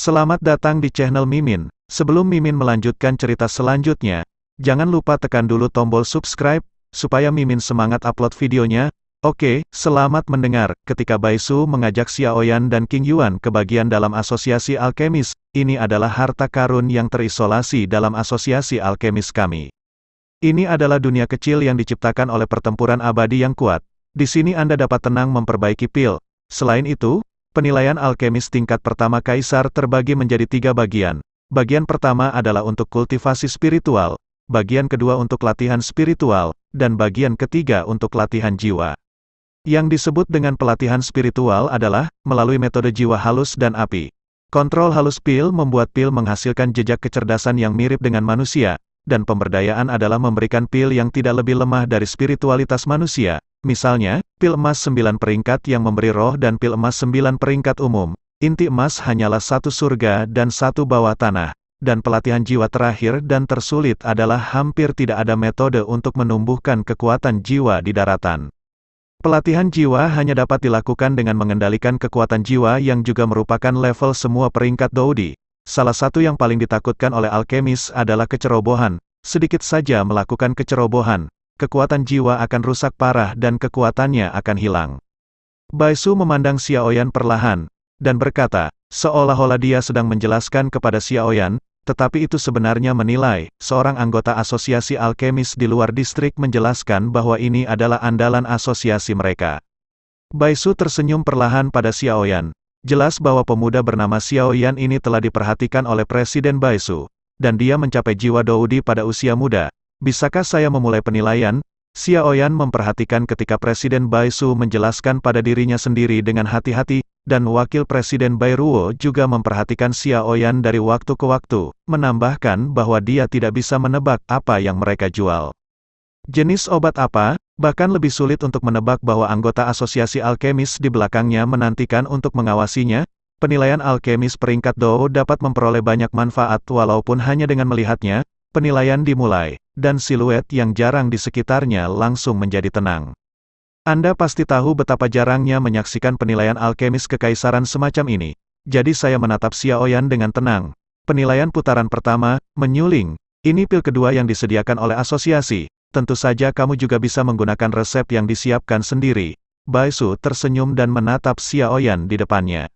Selamat datang di channel Mimin. Sebelum Mimin melanjutkan cerita selanjutnya, jangan lupa tekan dulu tombol subscribe, supaya Mimin semangat upload videonya. Oke, selamat mendengar. Ketika Baisu mengajak Xiaoyan dan King Yuan ke bagian dalam asosiasi alkemis, ini adalah harta karun yang terisolasi dalam asosiasi alkemis kami. Ini adalah dunia kecil yang diciptakan oleh pertempuran abadi yang kuat. Di sini Anda dapat tenang memperbaiki pil. Selain itu, penilaian alkemis tingkat pertama Kaisar terbagi menjadi 3 bagian. Bagian pertama adalah untuk kultivasi spiritual, bagian kedua untuk latihan spiritual, dan bagian ketiga untuk latihan jiwa. Yang disebut dengan pelatihan spiritual adalah melalui metode jiwa halus dan api. Kontrol halus pil membuat pil menghasilkan jejak kecerdasan yang mirip dengan manusia, dan pemberdayaan adalah memberikan pil yang tidak lebih lemah dari spiritualitas manusia. Misalnya, pil emas 9 peringkat yang memberi roh dan pil emas 9 peringkat umum. Inti emas hanyalah 1 surga dan 1 bawah tanah. Dan pelatihan jiwa terakhir dan tersulit adalah hampir tidak ada metode untuk menumbuhkan kekuatan jiwa di daratan. Pelatihan jiwa hanya dapat dilakukan dengan mengendalikan kekuatan jiwa yang juga merupakan level semua peringkat Doudi. Salah satu yang paling ditakutkan oleh alkemis adalah kecerobohan. Sedikit saja melakukan kecerobohan, kekuatan jiwa akan rusak parah dan kekuatannya akan hilang. Baisu memandang Xiaoyan perlahan, dan berkata, seolah-olah dia sedang menjelaskan kepada Xiaoyan, tetapi itu sebenarnya menilai, seorang anggota asosiasi alkemis di luar distrik menjelaskan bahwa ini adalah andalan asosiasi mereka. Baisu tersenyum perlahan pada Xiaoyan. Jelas bahwa pemuda bernama Xiaoyan ini telah diperhatikan oleh Presiden Baisu, dan dia mencapai jiwa Doudi pada usia muda. Bisakah saya memulai penilaian? Xiaoyan memperhatikan ketika Presiden Baisu menjelaskan pada dirinya sendiri dengan hati-hati, dan Wakil Presiden Bairuo juga memperhatikan Xiaoyan dari waktu ke waktu, menambahkan bahwa dia tidak bisa menebak apa yang mereka jual. Jenis obat apa? Bahkan lebih sulit untuk menebak bahwa anggota asosiasi alkemis di belakangnya menantikan untuk mengawasinya. Penilaian alkemis peringkat Do dapat memperoleh banyak manfaat walaupun hanya dengan melihatnya. Penilaian dimulai, dan siluet yang jarang di sekitarnya langsung menjadi tenang. Anda pasti tahu betapa jarangnya menyaksikan penilaian alkemis kekaisaran semacam ini. Jadi saya menatap Xiaoyan dengan tenang. Penilaian putaran pertama, menyuling. Ini pil kedua yang disediakan oleh asosiasi. Tentu saja kamu juga bisa menggunakan resep yang disiapkan sendiri. Baisu tersenyum dan menatap Xiaoyan di depannya.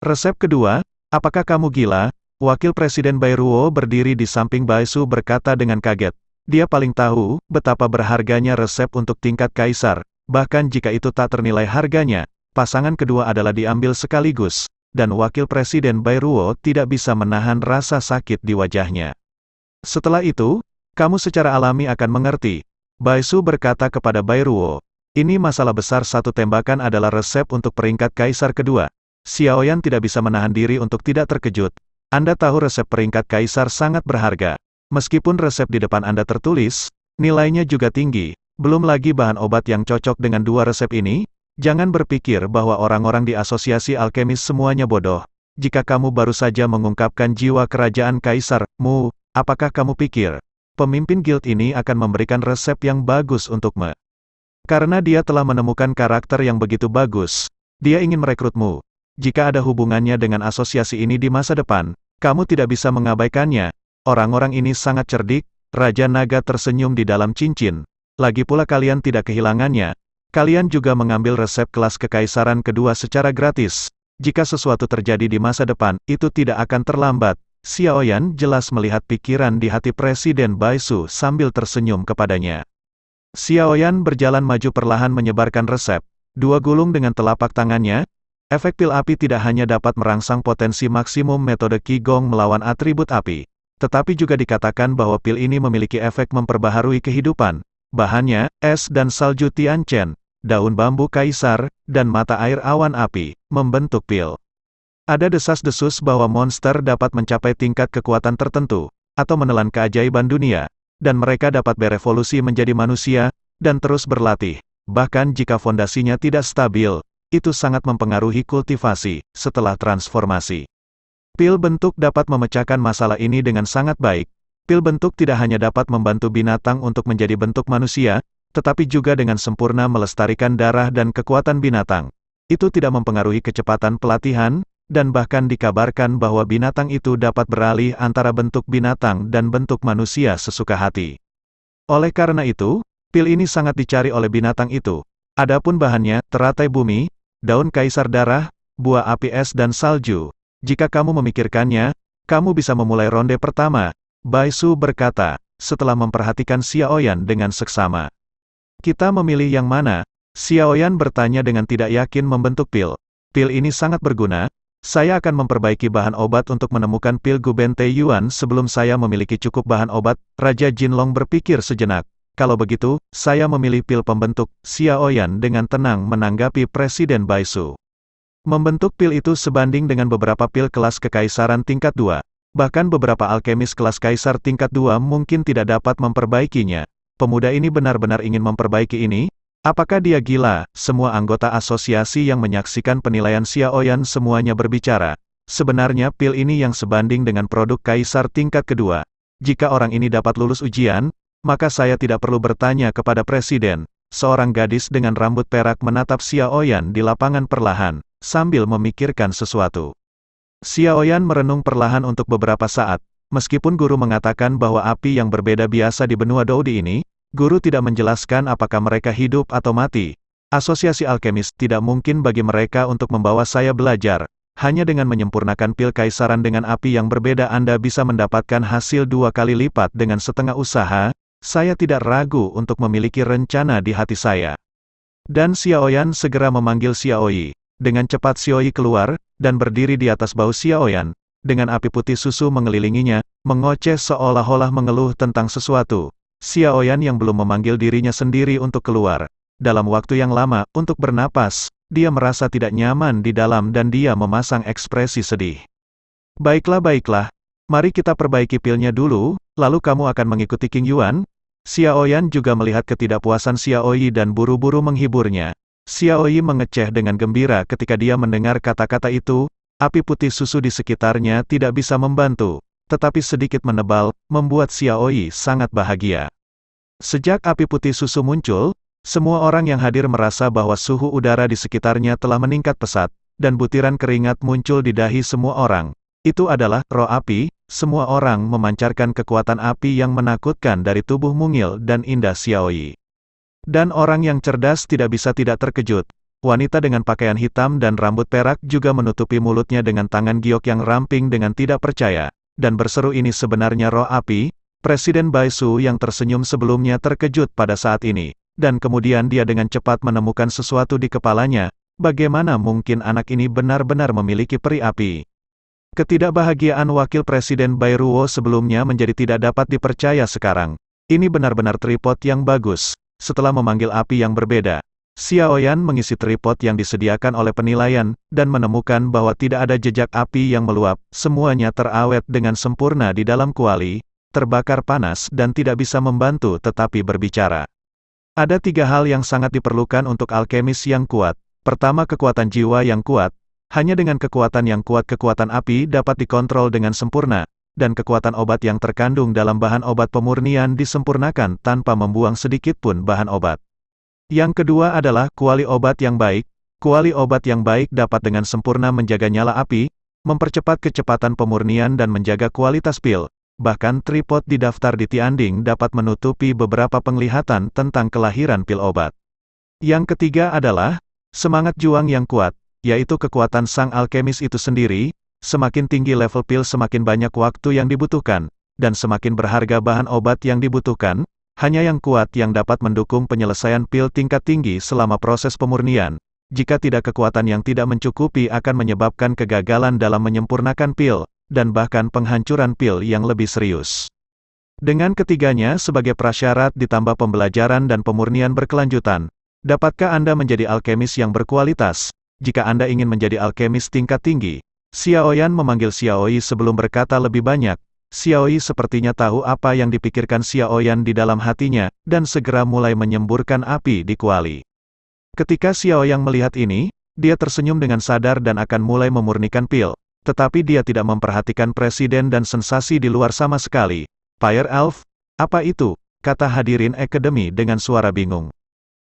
Resep kedua, apakah kamu gila? Wakil Presiden Bairuo berdiri di samping Baisu berkata dengan kaget. Dia paling tahu betapa berharganya resep untuk tingkat kaisar. Bahkan jika itu tak ternilai harganya, pasangan kedua adalah diambil sekaligus, dan Wakil Presiden Bairuo tidak bisa menahan rasa sakit di wajahnya. Setelah itu, kamu secara alami akan mengerti. Baisu berkata kepada Bairuo, ini masalah besar. Satu tembakan adalah resep untuk peringkat kaisar kedua. Xiaoyan tidak bisa menahan diri untuk tidak terkejut. Anda tahu resep peringkat kaisar sangat berharga. Meskipun resep di depan Anda tertulis, nilainya juga tinggi. Belum lagi bahan obat yang cocok dengan dua resep ini. Jangan berpikir bahwa orang-orang di asosiasi alkemis semuanya bodoh. Jika kamu baru saja mengungkapkan jiwa kerajaan kaisarmu, apakah kamu pikir pemimpin guild ini akan memberikan resep yang bagus untukmu? Karena dia telah menemukan karakter yang begitu bagus, dia ingin merekrutmu. Jika ada hubungannya dengan asosiasi ini di masa depan, kamu tidak bisa mengabaikannya. Orang-orang ini sangat cerdik. Raja Naga tersenyum di dalam cincin. Lagi pula kalian tidak kehilangannya. Kalian juga mengambil resep kelas kekaisaran kedua secara gratis. Jika sesuatu terjadi di masa depan, itu tidak akan terlambat. Xiaoyan jelas melihat pikiran di hati Presiden Baisu sambil tersenyum kepadanya. Xiaoyan berjalan maju perlahan menyebarkan resep. 2 gulung dengan telapak tangannya. Efek pil api tidak hanya dapat merangsang potensi maksimum metode Qigong melawan atribut api, tetapi juga dikatakan bahwa pil ini memiliki efek memperbaharui kehidupan. Bahannya, es dan salju Tianchen, daun bambu kaisar, dan mata air awan api, membentuk pil. Ada desas-desus bahwa monster dapat mencapai tingkat kekuatan tertentu, atau menelan keajaiban dunia, dan mereka dapat berevolusi menjadi manusia, dan terus berlatih. Bahkan jika fondasinya tidak stabil, itu sangat mempengaruhi kultivasi setelah transformasi. Pil bentuk dapat memecahkan masalah ini dengan sangat baik. Pil bentuk tidak hanya dapat membantu binatang untuk menjadi bentuk manusia, tetapi juga dengan sempurna melestarikan darah dan kekuatan binatang. Itu tidak mempengaruhi kecepatan pelatihan, dan bahkan dikabarkan bahwa binatang itu dapat beralih antara bentuk binatang dan bentuk manusia sesuka hati. Oleh karena itu, pil ini sangat dicari oleh binatang itu. Adapun bahannya, teratai bumi, daun kaisar darah, buah api es dan salju. Jika kamu memikirkannya, kamu bisa memulai ronde pertama, Bai Su berkata, setelah memperhatikan Xiaoyan dengan seksama. Kita memilih yang mana? Xiaoyan bertanya dengan tidak yakin membentuk pil. Pil ini sangat berguna. Saya akan memperbaiki bahan obat untuk menemukan pil Guben Taiyuan sebelum saya memiliki cukup bahan obat. Raja Jinlong berpikir sejenak. Kalau begitu, saya memilih pil pembentuk. Xiaoyan dengan tenang menanggapi Presiden Bai Su. Membentuk pil itu sebanding dengan beberapa pil kelas kekaisaran tingkat 2. Bahkan beberapa alkemis kelas kaisar tingkat 2 mungkin tidak dapat memperbaikinya. Pemuda ini benar-benar ingin memperbaiki ini? Apakah dia gila? Semua anggota asosiasi yang menyaksikan penilaian Xiaoyan semuanya berbicara. Sebenarnya pil ini yang sebanding dengan produk kaisar tingkat kedua. Jika orang ini dapat lulus ujian, maka saya tidak perlu bertanya kepada presiden. Seorang gadis dengan rambut perak menatap Xiaoyan di lapangan perlahan, sambil memikirkan sesuatu. Xiaoyan merenung perlahan untuk beberapa saat. Meskipun guru mengatakan bahwa api yang berbeda biasa di benua Doudi ini, guru tidak menjelaskan apakah mereka hidup atau mati. Asosiasi alkemis tidak mungkin bagi mereka untuk membawa saya belajar. Hanya dengan menyempurnakan pil kaisaran dengan api yang berbeda Anda bisa mendapatkan hasil 2 kali lipat dengan setengah usaha. Saya tidak ragu untuk memiliki rencana di hati saya. Dan Xiaoyan segera memanggil Xiaoyi. Dengan cepat Xiaoyi keluar, dan berdiri di atas bahu Xiaoyan. Dengan api putih susu mengelilinginya, mengoceh seolah-olah mengeluh tentang sesuatu. Xiaoyan yang belum memanggil dirinya sendiri untuk keluar. Dalam waktu yang lama, untuk bernapas, dia merasa tidak nyaman di dalam dan dia memasang ekspresi sedih. Baiklah, mari kita perbaiki pilnya dulu, lalu kamu akan mengikuti King Yuan. Xiaoyan juga melihat ketidakpuasan Xiaoyi dan buru-buru menghiburnya. Xiaoyi mengeceh dengan gembira ketika dia mendengar kata-kata itu. Api putih susu di sekitarnya tidak bisa membantu, tetapi sedikit menebal, membuat Xiaoyi sangat bahagia. Sejak api putih susu muncul, semua orang yang hadir merasa bahwa suhu udara di sekitarnya telah meningkat pesat, dan butiran keringat muncul di dahi semua orang. Itu adalah roh api. Semua orang memancarkan kekuatan api yang menakutkan dari tubuh mungil dan indah Xiaoyi. Dan orang yang cerdas tidak bisa tidak terkejut. Wanita dengan pakaian hitam dan rambut perak juga menutupi mulutnya dengan tangan giok yang ramping dengan tidak percaya, dan berseru ini sebenarnya roh api. Presiden Bai Su yang tersenyum sebelumnya terkejut pada saat ini, dan kemudian dia dengan cepat menemukan sesuatu di kepalanya. Bagaimana mungkin anak ini benar-benar memiliki peri api? Ketidakbahagiaan wakil Presiden Bai Ruo sebelumnya menjadi tidak dapat dipercaya sekarang. Ini benar-benar tripod yang bagus. Setelah memanggil api yang berbeda, Xiaoyan mengisi tripod yang disediakan oleh penilaian, dan menemukan bahwa tidak ada jejak api yang meluap. Semuanya terawet dengan sempurna di dalam kuali, terbakar panas dan tidak bisa membantu tetapi berbicara. Ada 3 hal yang sangat diperlukan untuk alkemis yang kuat. Pertama, kekuatan jiwa yang kuat. Hanya dengan kekuatan yang kuat kekuatan api dapat dikontrol dengan sempurna, dan kekuatan obat yang terkandung dalam bahan obat pemurnian disempurnakan tanpa membuang sedikit pun bahan obat. Yang kedua adalah kuali obat yang baik. Kuali obat yang baik dapat dengan sempurna menjaga nyala api, mempercepat kecepatan pemurnian dan menjaga kualitas pil. Bahkan tripod di daftar di Tianding dapat menutupi beberapa penglihatan tentang kelahiran pil obat. Yang ketiga adalah semangat juang yang kuat, yaitu kekuatan sang alkemis itu sendiri. Semakin tinggi level pil semakin banyak waktu yang dibutuhkan, dan semakin berharga bahan obat yang dibutuhkan. Hanya yang kuat yang dapat mendukung penyelesaian pil tingkat tinggi selama proses pemurnian. Jika tidak, kekuatan yang tidak mencukupi akan menyebabkan kegagalan dalam menyempurnakan pil, dan bahkan penghancuran pil yang lebih serius. Dengan ketiganya sebagai prasyarat ditambah pembelajaran dan pemurnian berkelanjutan, dapatkah Anda menjadi alkemis yang berkualitas? Jika Anda ingin menjadi alkemis tingkat tinggi, Xiaoyan memanggil Xiaoyi sebelum berkata lebih banyak. Xiaoyi sepertinya tahu apa yang dipikirkan Xiaoyan di dalam hatinya, dan segera mulai menyemburkan api di kuali. Ketika Xiaoyan melihat ini, dia tersenyum dengan sadar dan akan mulai memurnikan pil. Tetapi dia tidak memperhatikan presiden dan sensasi di luar sama sekali. Fire Elf? Apa itu? Kata hadirin akademi dengan suara bingung.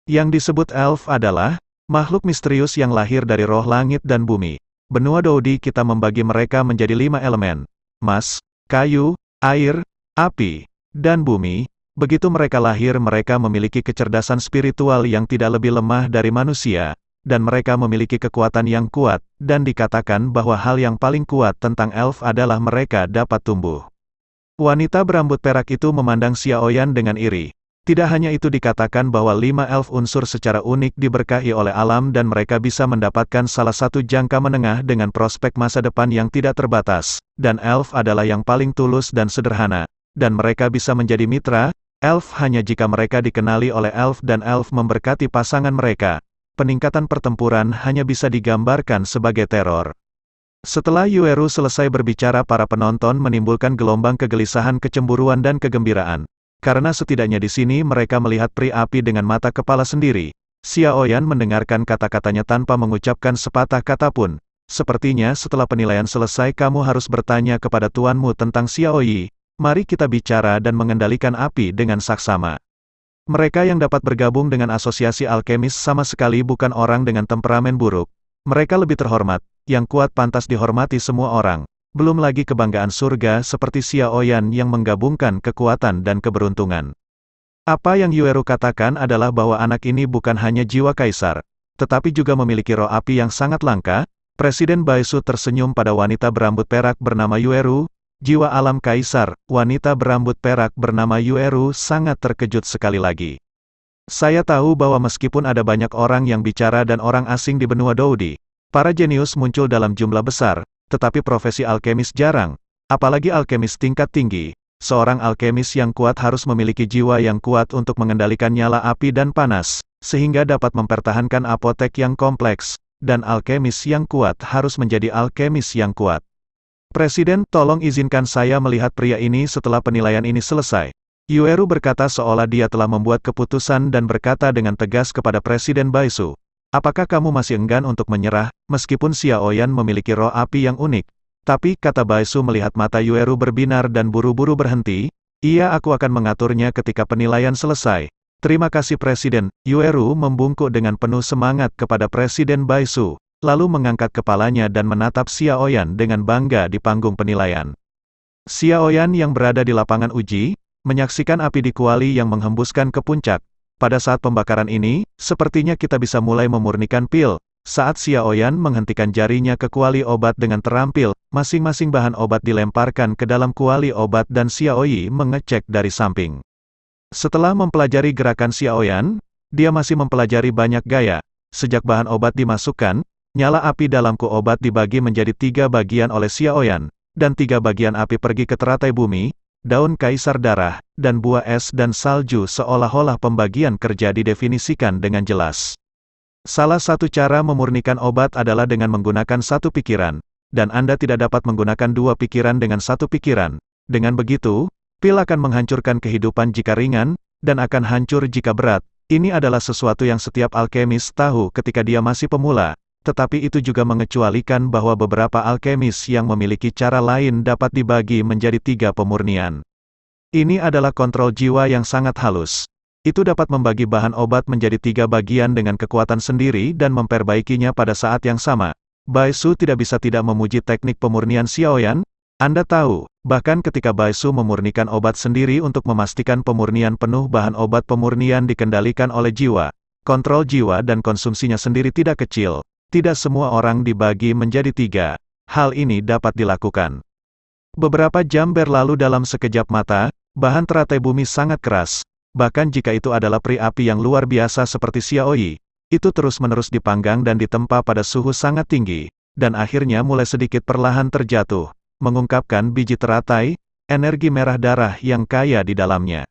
Yang disebut elf adalah makhluk misterius yang lahir dari roh langit dan bumi. benua Doudi kita membagi mereka menjadi 5 elemen. Emas, kayu, air, api, dan bumi. Begitu mereka lahir mereka memiliki kecerdasan spiritual yang tidak lebih lemah dari manusia, dan mereka memiliki kekuatan yang kuat, dan dikatakan bahwa hal yang paling kuat tentang elf adalah mereka dapat tumbuh. Wanita berambut perak itu memandang Xiaoyan dengan iri. Tidak hanya itu dikatakan bahwa 5 elf unsur secara unik diberkahi oleh alam dan mereka bisa mendapatkan salah satu jangka menengah dengan prospek masa depan yang tidak terbatas, dan elf adalah yang paling tulus dan sederhana, dan mereka bisa menjadi mitra, elf hanya jika mereka dikenali oleh elf dan elf memberkati pasangan mereka. Peningkatan pertempuran hanya bisa digambarkan sebagai teror. Setelah Yueru selesai berbicara para penonton menimbulkan gelombang kegelisahan kecemburuan dan kegembiraan. Karena setidaknya di sini mereka melihat peri api dengan mata kepala sendiri. Xiaoyan mendengarkan kata-katanya tanpa mengucapkan sepatah kata pun. Sepertinya setelah penilaian selesai kamu harus bertanya kepada tuanmu tentang Xiaoyi. Mari kita bicara dan mengendalikan api dengan saksama. Mereka yang dapat bergabung dengan asosiasi alkemis sama sekali bukan orang dengan temperamen buruk. Mereka lebih terhormat, yang kuat pantas dihormati semua orang. Belum lagi kebanggaan surga seperti Xiaoyan yang menggabungkan kekuatan dan keberuntungan. Apa yang Yueru katakan adalah bahwa anak ini bukan hanya jiwa kaisar, tetapi juga memiliki roh api yang sangat langka. Presiden Baisu tersenyum pada wanita berambut perak bernama Yueru. Jiwa alam kaisar, wanita berambut perak bernama Yueru sangat terkejut sekali lagi. Saya tahu bahwa meskipun ada banyak orang yang bicara dan orang asing di benua Doudi, para jenius muncul dalam jumlah besar, tetapi profesi alkemis jarang, apalagi alkemis tingkat tinggi. Seorang alkemis yang kuat harus memiliki jiwa yang kuat untuk mengendalikan nyala api dan panas, sehingga dapat mempertahankan apotek yang kompleks, dan alkemis yang kuat harus menjadi alkemis yang kuat. Presiden, tolong izinkan saya melihat pria ini setelah penilaian ini selesai. Yueru berkata seolah dia telah membuat keputusan dan berkata dengan tegas kepada Presiden Baisu. Apakah kamu masih enggan untuk menyerah, meskipun Xiaoyan memiliki roh api yang unik? Tapi, kata Baisu melihat mata Yueru berbinar dan buru-buru berhenti, iya aku akan mengaturnya ketika penilaian selesai. Terima kasih Presiden. Yueru membungkuk dengan penuh semangat kepada Presiden Baisu, lalu mengangkat kepalanya dan menatap Xiaoyan dengan bangga di panggung penilaian. Xiaoyan yang berada di lapangan uji, menyaksikan api di kuali yang menghembuskan ke puncak. Pada saat pembakaran ini, sepertinya kita bisa mulai memurnikan pil. Saat Xiaoyan menghentikan jarinya ke kuali obat dengan terampil, masing-masing bahan obat dilemparkan ke dalam kuali obat dan Xiaoyi mengecek dari samping. Setelah mempelajari gerakan Xiaoyan, dia masih mempelajari banyak gaya. Sejak bahan obat dimasukkan, nyala api dalam ku obat dibagi menjadi 3 bagian oleh Xiaoyan, dan 3 bagian api pergi ke teratai bumi. Daun kaisar darah, dan buah es dan salju seolah-olah pembagian kerja didefinisikan dengan jelas. Salah satu cara memurnikan obat adalah dengan menggunakan satu pikiran, dan Anda tidak dapat menggunakan 2 pikiran dengan satu pikiran. Dengan begitu, pil akan menghancurkan kehidupan jika ringan, dan akan hancur jika berat. Ini adalah sesuatu yang setiap alkemis tahu ketika dia masih pemula. Tetapi itu juga mengecualikan bahwa beberapa alkemis yang memiliki cara lain dapat dibagi menjadi 3 pemurnian. Ini adalah kontrol jiwa yang sangat halus. Itu dapat membagi bahan obat menjadi 3 bagian dengan kekuatan sendiri dan memperbaikinya pada saat yang sama. Baisu tidak bisa tidak memuji teknik pemurnian Xiaoyan. Anda tahu, bahkan ketika Baisu memurnikan obat sendiri untuk memastikan pemurnian penuh bahan obat pemurnian dikendalikan oleh jiwa. Kontrol jiwa dan konsumsinya sendiri tidak kecil. Tidak semua orang dibagi menjadi 3. Hal ini dapat dilakukan. Beberapa jam berlalu dalam sekejap mata, bahan teratai bumi sangat keras. Bahkan jika itu adalah peri api yang luar biasa seperti Xiaoyi, itu terus-menerus dipanggang dan ditempa pada suhu sangat tinggi, dan akhirnya mulai sedikit perlahan terjatuh, mengungkapkan biji teratai, energi merah darah yang kaya di dalamnya.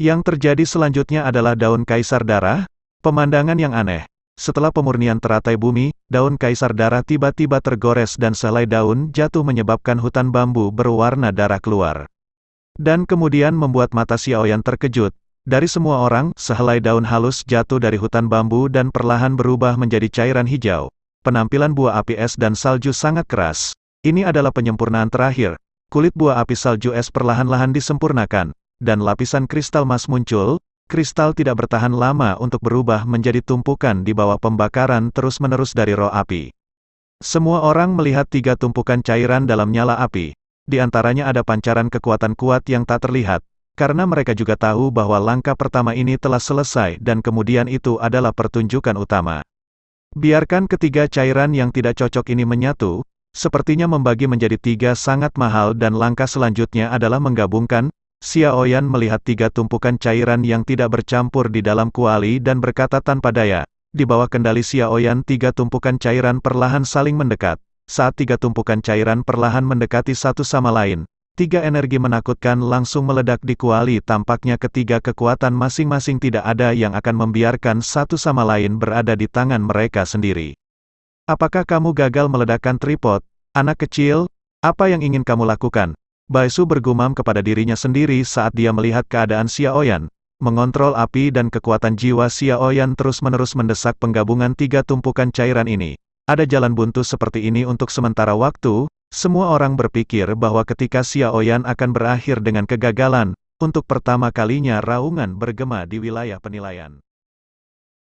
Yang terjadi selanjutnya adalah daun kaisar darah, pemandangan yang aneh. Setelah pemurnian teratai bumi, daun kaisar darah tiba-tiba tergores dan sehelai daun jatuh menyebabkan hutan bambu berwarna darah keluar. Dan kemudian membuat mata Xiaoyan terkejut. Dari semua orang, sehelai daun halus jatuh dari hutan bambu dan perlahan berubah menjadi cairan hijau. Penampilan buah api es dan salju sangat keras. Ini adalah penyempurnaan terakhir. Kulit buah api salju es perlahan-lahan disempurnakan, dan lapisan kristal emas muncul. Kristal tidak bertahan lama untuk berubah menjadi tumpukan di bawah pembakaran terus-menerus dari roh api. Semua orang melihat 3 tumpukan cairan dalam nyala api. Di antaranya ada pancaran kekuatan kuat yang tak terlihat, karena mereka juga tahu bahwa langkah pertama ini telah selesai dan kemudian itu adalah pertunjukan utama. Biarkan ketiga cairan yang tidak cocok ini menyatu, sepertinya membagi menjadi 3 sangat mahal dan langkah selanjutnya adalah menggabungkan. Xiaoyan melihat 3 tumpukan cairan yang tidak bercampur di dalam kuali dan berkata tanpa daya. Di bawah kendali Xiaoyan 3 tumpukan cairan perlahan saling mendekat. Saat 3 tumpukan cairan perlahan mendekati satu sama lain, 3 energi menakutkan langsung meledak di kuali. Tampaknya ketiga kekuatan masing-masing tidak ada yang akan membiarkan satu sama lain berada di tangan mereka sendiri. Apakah kamu gagal meledakkan tripod, anak kecil? Apa yang ingin kamu lakukan? Baisu bergumam kepada dirinya sendiri saat dia melihat keadaan Xiaoyan. Mengontrol api dan kekuatan jiwa Xiaoyan terus-menerus mendesak penggabungan 3 tumpukan cairan ini. Ada jalan buntu seperti ini untuk sementara waktu. Semua orang berpikir bahwa ketika Xiaoyan akan berakhir dengan kegagalan, untuk pertama kalinya raungan bergema di wilayah penilaian.